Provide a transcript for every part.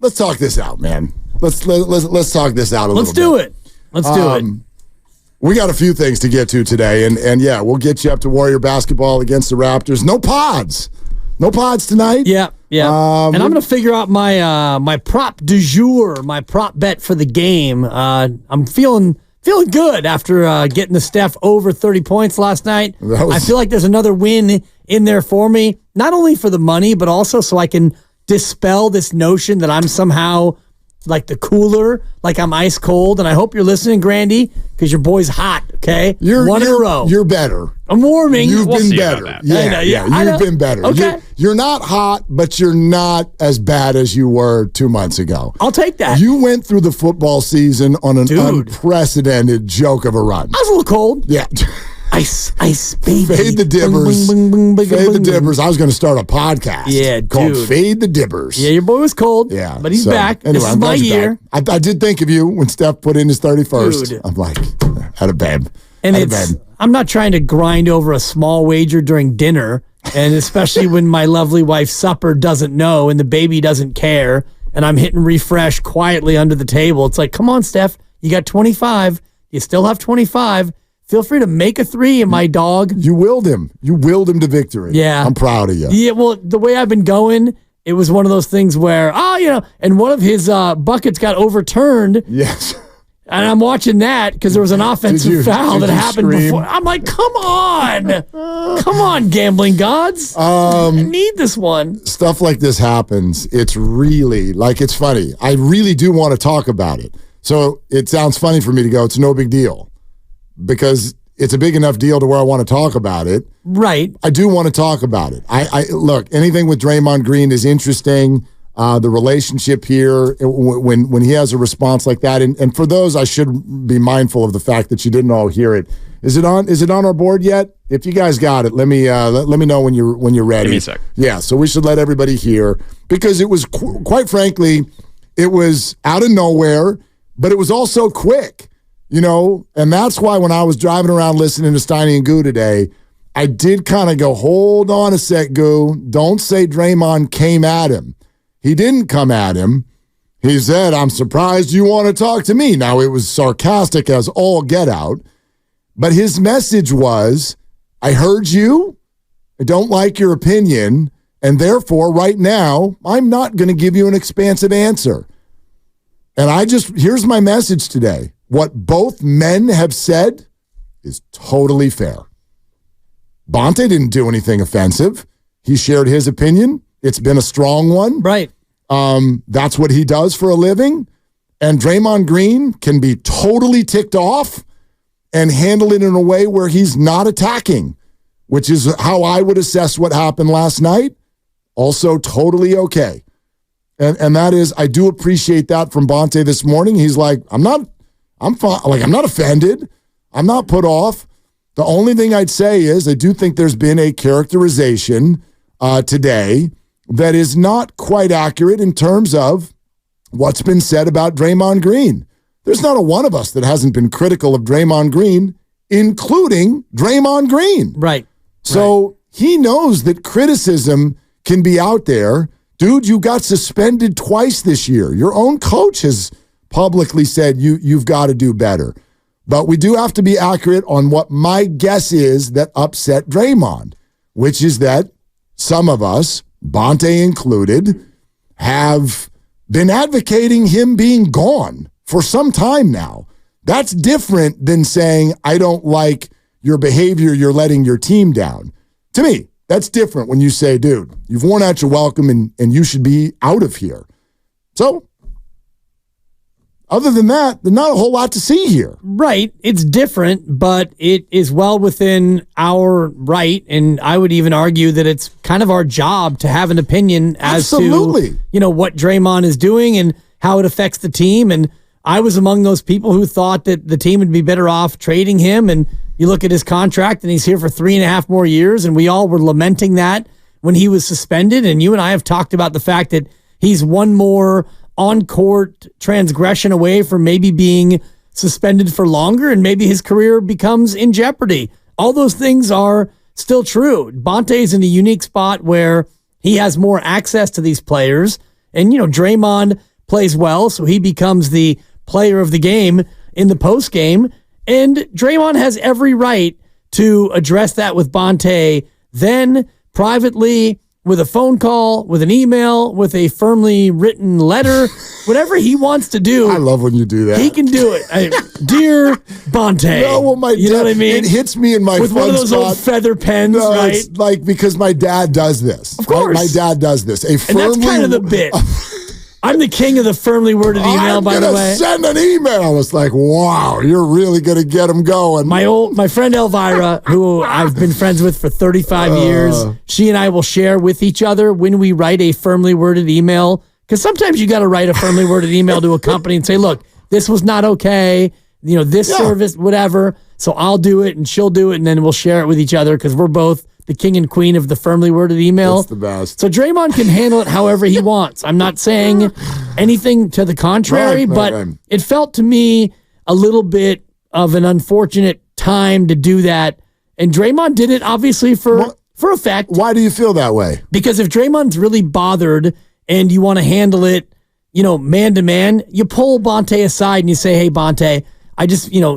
let's talk this out, man. Let's talk this out a little bit. Let's do it. We got a few things to get to today, and yeah, we'll get you up to Warrior basketball against the Raptors. No pods tonight. Yeah. And I'm going to figure out my prop du jour, my prop bet for the game. I'm feeling good after getting the Steph over 30 points last night. I feel like there's another win in there for me, not only for the money, but also so I can dispel this notion that I'm somehow like the cooler, like I'm ice cold. And I hope you're listening, Grandy, because your boy's hot, okay? One in a row. You're better. I'm warming. You've been better. Yeah, you've been better. Okay. You're not hot, but you're not as bad as you were 2 months ago. I'll take that. You went through the football season on an unprecedented joke of a run. I was a little cold. Yeah. Ice, baby. Fade the Dibbers. Fade the Dibbers. I was going to start a podcast called Fade the Dibbers. Yeah, your boy was cold. Yeah. But he's back. Anyway, this is my year. I did think of you when Steph put in his 31st. Dude. I'm like, had a bed. And I'm not trying to grind over a small wager during dinner, and especially when my lovely wife's supper doesn't know and the baby doesn't care, and I'm hitting refresh quietly under the table. It's like, come on, Steph, you got 25. You still have 25. Feel free to make a three, my dog. You willed him. You willed him to victory. Yeah. I'm proud of you. Yeah, well, the way I've been going, it was one of those things where, and one of his buckets got overturned. Yes. And I'm watching that because there was an offensive foul that happened before. I'm like, come on, gambling gods. I need this one. Stuff like this happens. It's really, it's funny. I really do want to talk about it. So it sounds funny for me to go, it's no big deal. Because it's a big enough deal to where I want to talk about it. Right. I do want to talk about it. I look, anything with Draymond Green is interesting. The relationship here, when he has a response like that, and for those, I should be mindful of the fact that you didn't all hear it. Is it on our board yet? If you guys got it, let me know when you're ready. Give me a sec. Yeah, so we should let everybody hear, because it was quite frankly, it was out of nowhere, but it was also quick. And that's why when I was driving around listening to Steiny and Goo today, I did kind of go, hold on a sec, Goo. Don't say Draymond came at him. He didn't come at him. He said, I'm surprised you want to talk to me. Now, it was sarcastic as all get out, but his message was, I heard you. I don't like your opinion, and therefore, right now, I'm not going to give you an expansive answer. And here's my message today. What both men have said is totally fair. Bonta didn't do anything offensive. He shared his opinion. It's been a strong one. Right. That's what he does for a living. And Draymond Green can be totally ticked off and handle it in a way where he's not attacking, which is how I would assess what happened last night. Also totally okay. And that is, I do appreciate that from Bonta this morning. He's like, I'm fine. I'm not offended. I'm not put off. The only thing I'd say is I do think there's been a characterization today that is not quite accurate in terms of what's been said about Draymond Green. There's not a one of us that hasn't been critical of Draymond Green, including Draymond Green. Right. So he knows that criticism can be out there. Dude, you got suspended twice this year. Your own coach has publicly said you've got to do better. But we do have to be accurate on what my guess is that upset Draymond, which is that some of us, Bonta included, have been advocating him being gone for some time now. That's different than saying, I don't like your behavior, you're letting your team down. To me, that's different when you say, dude, you've worn out your welcome and you should be out of here. So, other than that, there's not a whole lot to see here. Right. It's different, but it is well within our right. And I would even argue that it's kind of our job to have an opinion as to, what Draymond is doing and how it affects the team. And I was among those people who thought that the team would be better off trading him. And you look at his contract and he's here for 3.5 more years. And we all were lamenting that when he was suspended. And you and I have talked about the fact that he's one more on-court transgression away from maybe being suspended for longer, and maybe his career becomes in jeopardy. All those things are still true. Bonta is in a unique spot where he has more access to these players, and Draymond plays well, so he becomes the player of the game in the post game. And Draymond has every right to address that with Bonta, then privately, with a phone call, with an email, with a firmly written letter, whatever he wants to do. I love when you do that. He can do it. Dear Bonta. No, well, you know what I mean? It hits me in my with one of those old feather pens, right? It's like, because my dad does this. Of course. My dad does this. And that's kind of the bit. I'm the king of the firmly worded email, by the way. Send an email. It's like, wow, you're really going to get them going. My friend Elvira, who I've been friends with for 35 years, she and I will share with each other when we write a firmly worded email. Because sometimes you got to write a firmly worded email to a company and say, look, this was not okay. You know, this service, whatever. So I'll do it and she'll do it, and then we'll share it with each other because we're both the king and queen of the firmly worded email. That's the best. So Draymond can handle it however he wants. I'm not saying anything to the contrary, but it felt to me a little bit of an unfortunate time to do that. And Draymond did it obviously for effect. Why do you feel that way? Because if Draymond's really bothered and you want to handle it, you know, man to man, you pull Bonta aside and you say, hey, Bonta,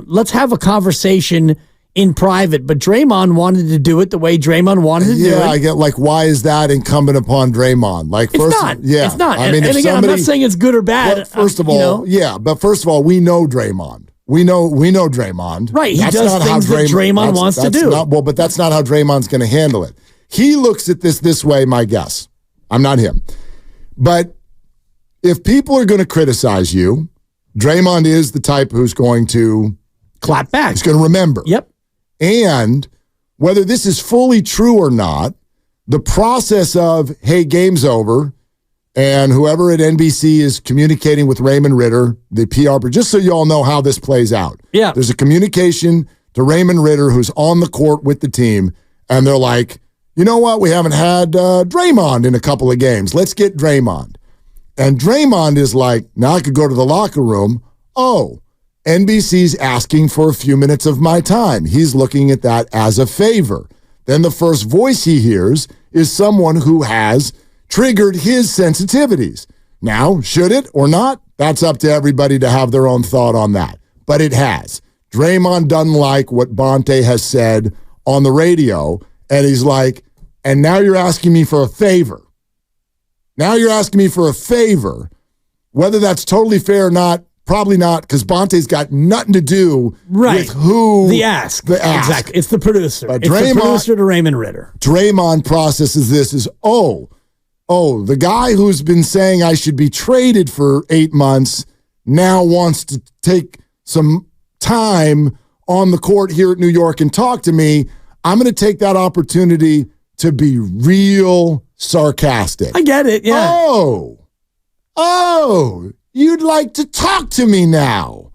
let's have a conversation in private. But Draymond wanted to do it the way Draymond wanted to do it. Yeah, I get, like, why is that incumbed upon Draymond? Like, it's not. I mean, and again, I'm not saying it's good or bad. First of all, we know Draymond. We know Draymond. Right, he does things that Draymond wants to do. But that's not how Draymond's going to handle it. He looks at this way, my guess. I'm not him. But if people are going to criticize you, Draymond is the type who's going to clap back. He's going to remember. Yep. And whether this is fully true or not, the process of, hey, game's over, and whoever at NBC is communicating with Raymond Ritter, the PR, just so you all know how this plays out. Yeah. There's a communication to Raymond Ritter who's on the court with the team, and they're like, you know what? We haven't had Draymond in a couple of games. Let's get Draymond. And Draymond is like, now I could go to the locker room. Oh, NBC's asking for a few minutes of my time. He's looking at that as a favor. Then the first voice he hears is someone who has triggered his sensitivities. Now, should it or not? That's up to everybody to have their own thought on that. But it has. Draymond doesn't like what Bonta has said on the radio, and he's like, and now you're asking me for a favor. Now you're asking me for a favor. Whether that's totally fair or not, probably not, because Bonte's got nothing to do with who... The ask. Exactly. It's the producer. But it's the producer to Raymond Ritter. Draymond processes this as, the guy who's been saying I should be traded for 8 months now wants to take some time on the court here at New York and talk to me. I'm going to take that opportunity to be real sarcastic. I get it, yeah. Oh, you'd like to talk to me now.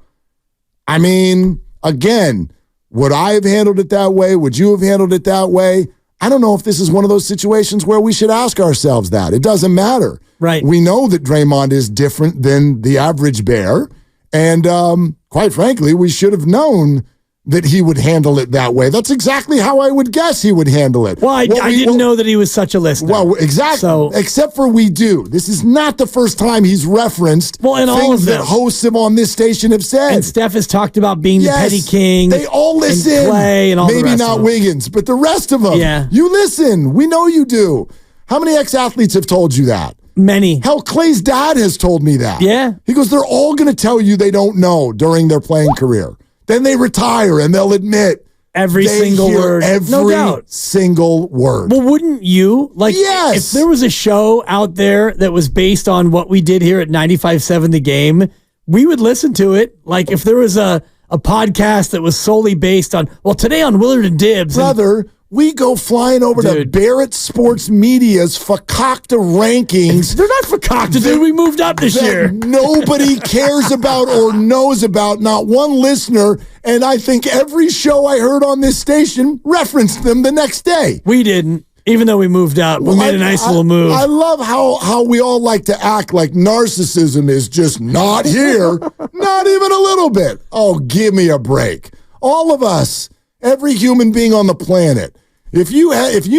I mean, again, would I have handled it that way? Would you have handled it that way? I don't know if this is one of those situations where we should ask ourselves that. It doesn't matter. Right. We know that Draymond is different than the average Bear. And quite frankly, we should have known that he would handle it that way. That's exactly how I would guess he would handle it. Well, I didn't know that he was such a listener. Well, exactly. So, except for we do. This is not the first time he's referenced things that hosts on this station have said. And Steph has talked about being the petty king. They all listen. And Clay and all Maybe the rest not of Wiggins, but the rest of them. Yeah. You listen. We know you do. How many ex-athletes have told you that? Many. Hell, Clay's dad has told me that. Yeah. He goes, they're all going to tell you they don't know during their playing career. Then they retire and they'll admit every single word. Every single word. Well, wouldn't you? Yes. If there was a show out there that was based on what we did here at 95.7 The Game, we would listen to it. Like if there was a podcast that was solely based on, today on Willard and Dibs. Brother, we go flying over to Barrett Sports Media's Fakakta rankings. They're not Fakakta, dude. We moved up this year. Nobody cares about or knows about, not one listener. And I think every show I heard on this station referenced them the next day. We didn't, even though we moved up. We made a nice little move. I love how we all like to act like narcissism is just not here. Not even a little bit. Oh, give me a break. All of us. Every human being on the planet. If you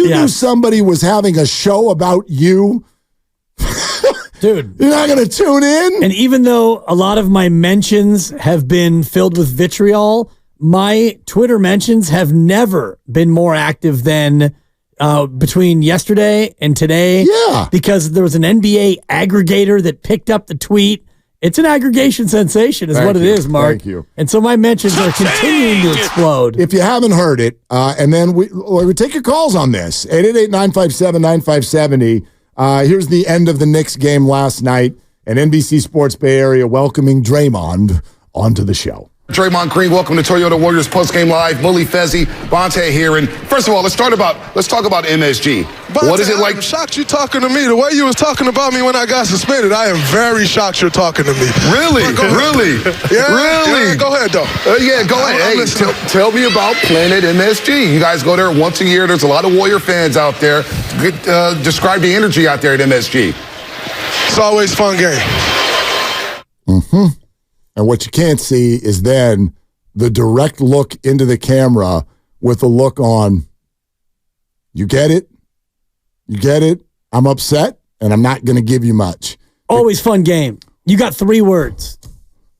knew somebody was having a show about you, Dude. You're not going to tune in? And even though a lot of my mentions have been filled with vitriol, my Twitter mentions have never been more active than between yesterday and today. Yeah. Because there was an NBA aggregator that picked up the tweet. It's an aggregation sensation is what it is, Mark. Thank you. And so my mentions are continuing to explode. If you haven't heard it, and then we take your calls on this, 888-957-9570. Here's the end of the Knicks game last night, and NBC Sports Bay Area welcoming Draymond onto the show. Draymond Green, welcome to Toyota Warriors Postgame Live. Bully Fezzi, Bonta here. And first of all, let's talk about MSG. Bonta, what is it like? I'm shocked you're talking to me. The way you was talking about me when I got suspended, I am very shocked you're talking to me. Really? Really? Yeah? Really? Yeah, go ahead, though. Yeah, go ahead. Hey, tell me about Planet MSG. You guys go there once a year. There's a lot of Warrior fans out there. Describe the energy out there at MSG. It's always a fun game. Mm-hmm. And what you can't see is then the direct look into the camera with a look on, you get it? You get it? I'm upset, and I'm not going to give you much. Always fun game. You got 3 words.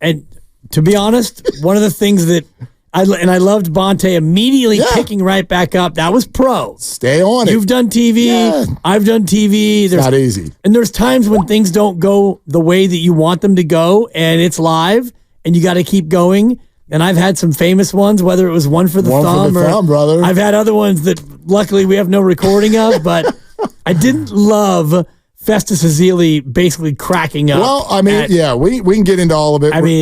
And to be honest, one of the things that I loved Bonta immediately picking right back up. That was pro. Stay on it. You've done TV. Yeah. I've done TV. It's not easy. And there's times when things don't go the way that you want them to go, and it's live, and you got to keep going. And I've had some famous ones, whether it was one for the thumb, brother. I've had other ones that luckily we have no recording of, but I didn't love Festus Ezeli basically cracking up. Well, I mean, we can get into all of it. I mean,